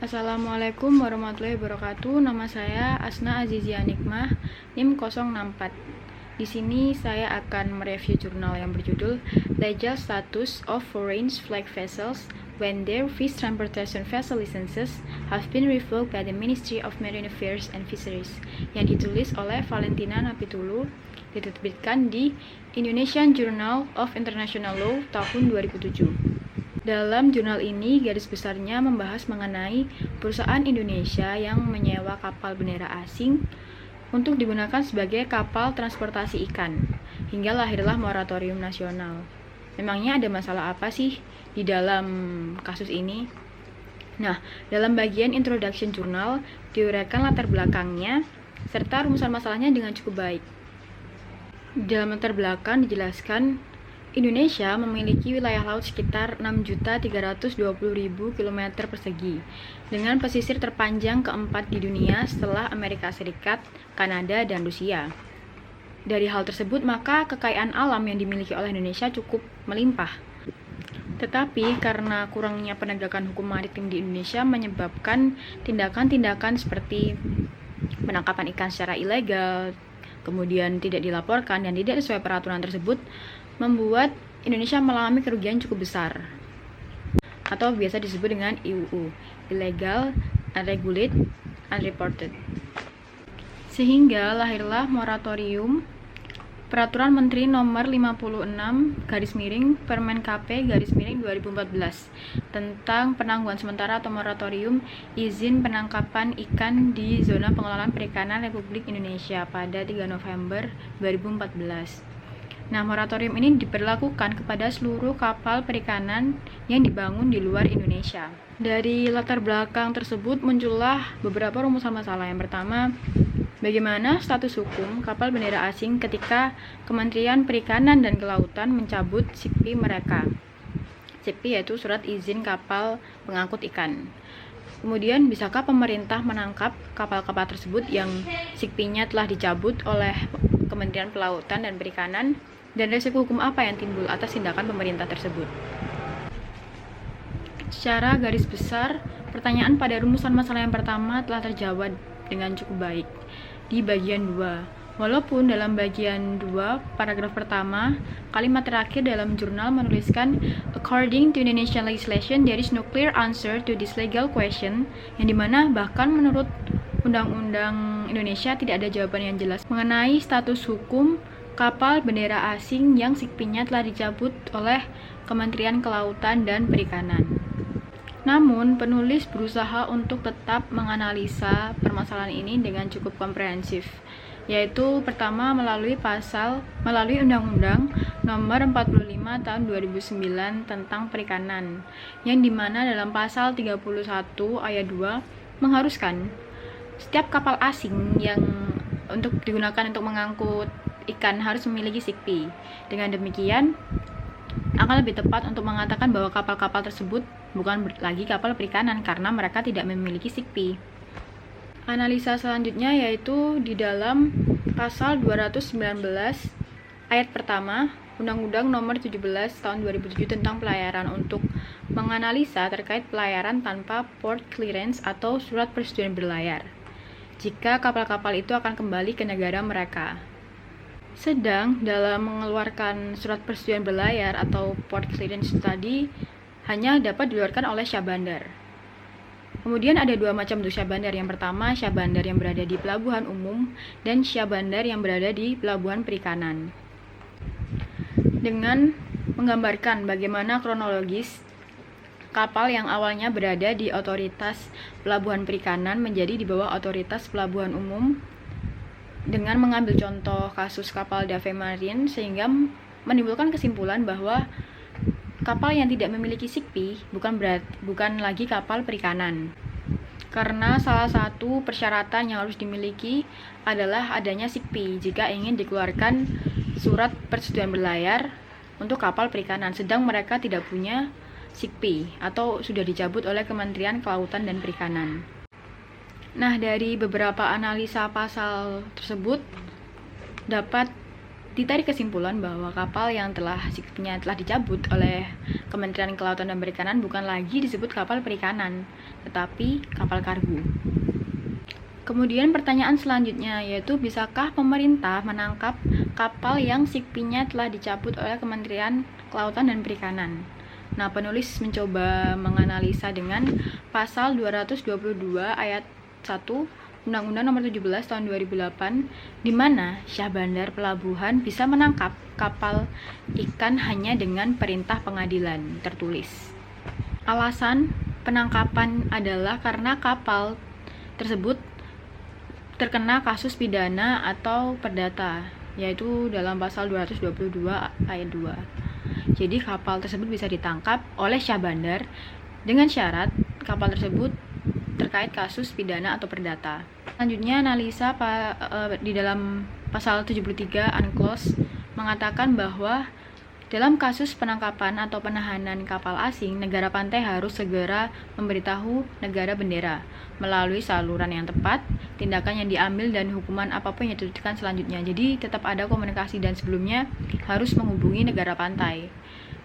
Assalamualaikum warahmatullahi wabarakatuh. Nama saya Asna Azizia Nikmah, NIM 064. Di sini saya akan mereview jurnal yang berjudul Legal Status of Foreign Flag Vessels When Their Fish Transportation Vessel Licenses Have Been Revoked by the Ministry of Marine Affairs and Fisheries, yang ditulis oleh Valentina Napitulu, diterbitkan di Indonesian Journal of International Law tahun 2007. Dalam jurnal ini, garis besarnya membahas mengenai perusahaan Indonesia yang menyewa kapal bendera asing untuk digunakan sebagai kapal transportasi ikan, hingga lahirlah moratorium nasional. Memangnya ada masalah apa sih di dalam kasus ini? Nah, dalam bagian introduction jurnal, diuraikan latar belakangnya, serta rumusan masalahnya dengan cukup baik. Dalam latar belakang dijelaskan, Indonesia memiliki wilayah laut sekitar 6.320.000 km persegi, dengan pesisir terpanjang keempat di dunia setelah Amerika Serikat, Kanada, dan Rusia. Dari hal tersebut, maka kekayaan alam yang dimiliki oleh Indonesia cukup melimpah. Tetapi karena kurangnya penegakan hukum maritim di Indonesia menyebabkan tindakan-tindakan seperti penangkapan ikan secara ilegal, kemudian tidak dilaporkan dan tidak sesuai peraturan tersebut, membuat Indonesia mengalami kerugian cukup besar, atau biasa disebut dengan IUU, Illegal, Unregulated, Unreported. Sehingga lahirlah moratorium Peraturan Menteri Nomor 56 Permen KP 2014 tentang penangguhan sementara atau moratorium izin penangkapan ikan di zona pengelolaan perikanan Republik Indonesia pada 3 November 2014. Nah, moratorium ini diberlakukan kepada seluruh kapal perikanan yang dibangun di luar Indonesia. Dari latar belakang tersebut muncullah beberapa rumusan masalah. Yang pertama, bagaimana status hukum kapal bendera asing ketika Kementerian Perikanan dan Kelautan mencabut SIKP mereka. SIKP yaitu Surat Izin Kapal Pengangkut Ikan. Kemudian, bisakah pemerintah menangkap kapal-kapal tersebut yang SIKP-nya telah dicabut oleh Kementerian Kelautan dan Perikanan, dan resiko hukum apa yang timbul atas tindakan pemerintah tersebut? Secara garis besar, pertanyaan pada rumusan masalah yang pertama telah terjawab dengan cukup baik di bagian 2. Walaupun dalam bagian 2, paragraf pertama, kalimat terakhir dalam jurnal menuliskan according to Indonesian legislation, there is no clear answer to this legal question, yang dimana bahkan menurut Undang-Undang Indonesia tidak ada jawaban yang jelas mengenai status hukum kapal bendera asing yang SIKP-nya telah dicabut oleh Kementerian Kelautan dan Perikanan. Namun, penulis berusaha untuk tetap menganalisa permasalahan ini dengan cukup komprehensif, yaitu pertama melalui Undang-Undang Nomor 45 Tahun 2009 tentang Perikanan, yang dimana dalam pasal 31 ayat 2 mengharuskan setiap kapal asing yang digunakan untuk mengangkut ikan harus memiliki SIKP. Dengan demikian, akan lebih tepat untuk mengatakan bahwa kapal-kapal tersebut bukan lagi kapal perikanan karena mereka tidak memiliki SIKP. Analisa selanjutnya yaitu di dalam pasal 219 ayat pertama Undang-Undang Nomor 17 Tahun 2007 tentang pelayaran untuk menganalisa terkait pelayaran tanpa port clearance atau surat persetujuan berlayar, jika kapal-kapal itu akan kembali ke negara mereka. Sedang dalam mengeluarkan surat persetujuan berlayar atau port clearance tadi hanya dapat dikeluarkan oleh syah bandar. Kemudian ada dua macam untuk syah bandar. Yang pertama, syah bandar yang berada di pelabuhan umum dan syah bandar yang berada di pelabuhan perikanan. Dengan menggambarkan bagaimana kronologis kapal yang awalnya berada di otoritas pelabuhan perikanan menjadi di bawah otoritas pelabuhan umum, dengan mengambil contoh kasus kapal Dave Marine, sehingga menimbulkan kesimpulan bahwa kapal yang tidak memiliki SIKP bukan lagi kapal perikanan, karena salah satu persyaratan yang harus dimiliki adalah adanya SIKP jika ingin dikeluarkan surat persetujuan berlayar untuk kapal perikanan, sedang mereka tidak punya SIKP atau sudah dicabut oleh Kementerian Kelautan dan Perikanan. Nah, dari beberapa analisa pasal tersebut dapat ditarik kesimpulan bahwa kapal yang sikpnya telah dicabut oleh Kementerian Kelautan dan Perikanan bukan lagi disebut kapal perikanan, tetapi kapal kargo. Kemudian pertanyaan selanjutnya yaitu, bisakah pemerintah menangkap kapal yang sikpnya telah dicabut oleh Kementerian Kelautan dan Perikanan? Nah, penulis mencoba menganalisa dengan pasal 222 ayat 1 Undang-Undang Nomor 17 Tahun 2008, di mana Syah Bandar Pelabuhan bisa menangkap kapal ikan hanya dengan perintah pengadilan tertulis. Alasan penangkapan adalah karena kapal tersebut terkena kasus pidana atau perdata, yaitu dalam pasal 222 ayat 2. Jadi kapal tersebut bisa ditangkap oleh Syah Bandar dengan syarat kapal tersebut terkait kasus pidana atau perdata. Selanjutnya analisa di dalam pasal 73 Unclosed mengatakan bahwa dalam kasus penangkapan atau penahanan kapal asing, negara pantai harus segera memberitahu negara bendera melalui saluran yang tepat, tindakan yang diambil, dan hukuman apapun yang ditentukan selanjutnya. Jadi tetap ada komunikasi dan sebelumnya harus menghubungi negara pantai.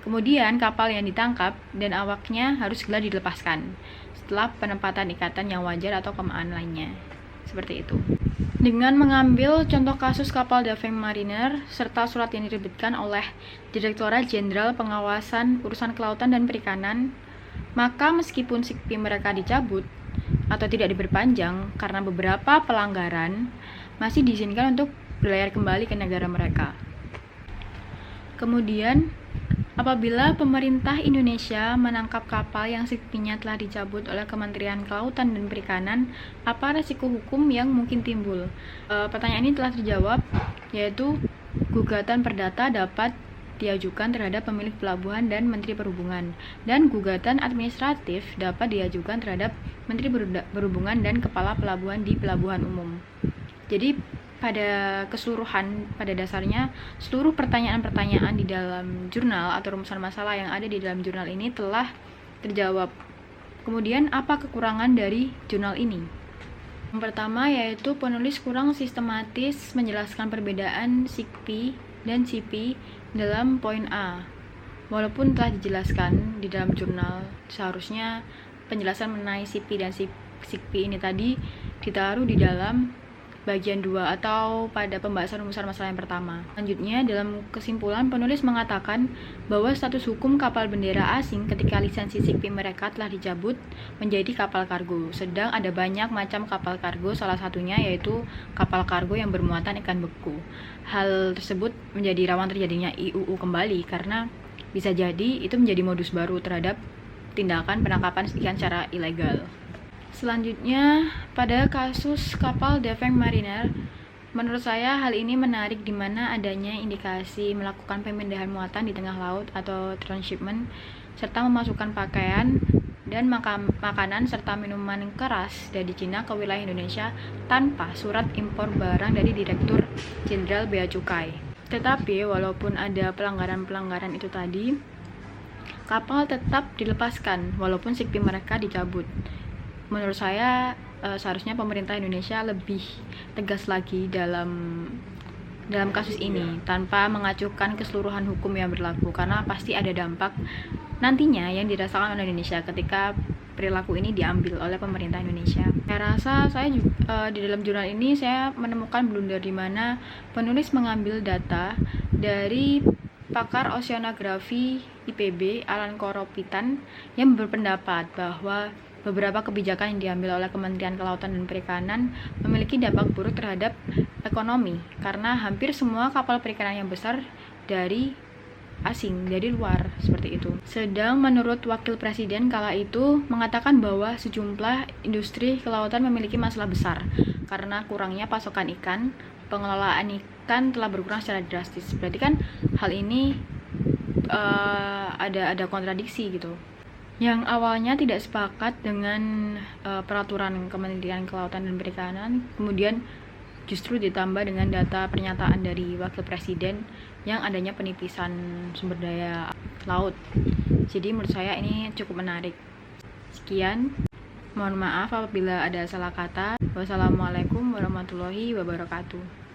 Kemudian kapal yang ditangkap dan awaknya harus segera dilepaskan setelah penempatan ikatan yang wajar atau keamanan lainnya. Seperti itu. Dengan mengambil contoh kasus kapal Dafeng Mariner serta surat yang diterbitkan oleh Direktorat Jenderal Pengawasan Urusan Kelautan dan Perikanan, maka meskipun sikpi mereka dicabut atau tidak diperpanjang karena beberapa pelanggaran, masih diizinkan untuk berlayar kembali ke negara mereka. Kemudian, apabila pemerintah Indonesia menangkap kapal yang sikpinya telah dicabut oleh Kementerian Kelautan dan Perikanan, apa resiko hukum yang mungkin timbul? Pertanyaan ini telah terjawab, yaitu gugatan perdata dapat diajukan terhadap pemilik pelabuhan dan Menteri Perhubungan, dan gugatan administratif dapat diajukan terhadap Menteri Perhubungan dan Kepala Pelabuhan di Pelabuhan Umum. Jadi pada dasarnya seluruh pertanyaan-pertanyaan di dalam jurnal atau rumusan masalah yang ada di dalam jurnal ini telah terjawab. Kemudian apa kekurangan dari jurnal ini? Yang pertama yaitu penulis kurang sistematis menjelaskan perbedaan sikpi dan CP dalam poin A. Walaupun telah dijelaskan di dalam jurnal, seharusnya penjelasan mengenai CP dan sikpi ini tadi ditaruh di dalam bagian 2 atau pada pembahasan rumusan masalah yang pertama. Selanjutnya, dalam kesimpulan, penulis mengatakan bahwa status hukum kapal bendera asing ketika lisensi sikpi mereka telah dicabut menjadi kapal kargo. Sedang ada banyak macam kapal kargo, salah satunya yaitu kapal kargo yang bermuatan ikan beku. Hal tersebut menjadi rawan terjadinya IUU kembali karena bisa jadi itu menjadi modus baru terhadap tindakan penangkapan ikan secara ilegal. Selanjutnya, pada kasus kapal Dafeng Mariner, menurut saya hal ini menarik di mana adanya indikasi melakukan pemindahan muatan di tengah laut atau transshipment, serta memasukkan pakaian dan makanan serta minuman keras dari Cina ke wilayah Indonesia tanpa surat impor barang dari Direktur Jenderal Bea Cukai. Tetapi walaupun ada pelanggaran-pelanggaran itu tadi, kapal tetap dilepaskan walaupun sikpi mereka dicabut. Menurut saya seharusnya pemerintah Indonesia lebih tegas lagi dalam kasus ini tanpa mengacuhkan keseluruhan hukum yang berlaku, karena pasti ada dampak nantinya yang dirasakan oleh Indonesia ketika perilaku ini diambil oleh pemerintah Indonesia. Saya rasa di dalam jurnal ini saya menemukan blunder di mana penulis mengambil data dari pakar oceanografi IPB Alan Koropitan yang berpendapat bahwa beberapa kebijakan yang diambil oleh Kementerian Kelautan dan Perikanan memiliki dampak buruk terhadap ekonomi karena hampir semua kapal perikanan yang besar dari asing, dari luar, seperti itu. Sedang menurut Wakil Presiden kala itu mengatakan bahwa sejumlah industri kelautan memiliki masalah besar karena kurangnya pasokan ikan, pengelolaan ikan telah berkurang secara drastis. Berarti kan hal ini ada kontradiksi gitu. Yang awalnya tidak sepakat dengan peraturan Kementerian Kelautan dan Perikanan, kemudian justru ditambah dengan data pernyataan dari Wakil Presiden yang adanya penipisan sumber daya laut. Jadi menurut saya ini cukup menarik. Sekian, mohon maaf apabila ada salah kata. Wassalamualaikum warahmatullahi wabarakatuh.